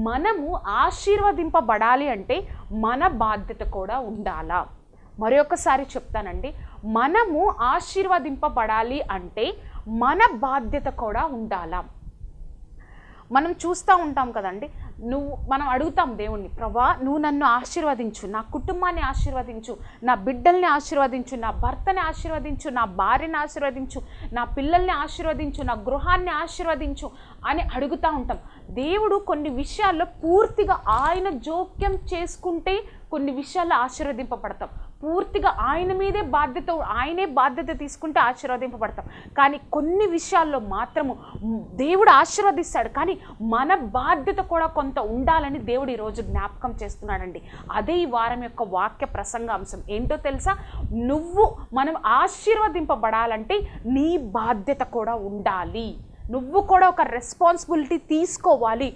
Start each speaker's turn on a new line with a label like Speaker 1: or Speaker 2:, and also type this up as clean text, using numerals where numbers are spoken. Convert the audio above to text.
Speaker 1: మనము ఆశీర్వదింపబడాలి అంటే మన బాధ్యత కూడా ఉండాలా? మరొకసారి చెప్తానండి, మనము ఆశీర్వదింపబడాలి అంటే మన బాధ్యత కూడా ఉండాలా? మనం చూస్తూ ఉంటాం కదండి, మనం అడుగుతాం దేవుణ్ణి, ప్రభా నువ్వు నన్ను ఆశీర్వదించు, నా కుటుంబాన్ని ఆశీర్వదించు, నా బిడ్డల్ని ఆశీర్వదించు, నా భర్తని ఆశీర్వదించు, నా భార్యని ఆశీర్వదించు, నా పిల్లల్ని ఆశీర్వదించు, నా గృహాన్ని ఆశీర్వదించు అని అడుగుతూ ఉంటాం. దేవుడు కొన్ని విషయాల్లో పూర్తిగా ఆయన జోక్యం చేసుకుంటే కొన్ని విషయాల్లో ఆశీర్వదింపబడతాం, పూర్తిగా ఆయన మీదే ఆయనే బాధ్యత తీసుకుంటే ఆశీర్వదింపబడతాం. కానీ కొన్ని విషయాల్లో మాత్రము దేవుడు ఆశీర్వదిస్తాడు, కానీ మన బాధ్యత కూడా కొంత ఉండాలని దేవుడు ఈరోజు జ్ఞాపకం చేస్తున్నాడండి. అదే ఈ వారం యొక్క వాక్య ప్రసంగాంశం ఏంటో తెలుసా? మనం ఆశీర్వదింపబడాలంటే నీ బాధ్యత కూడా ఉండాలి, నువ్వు కూడా ఒక రెస్పాన్సిబిలిటీ తీసుకోవాలి.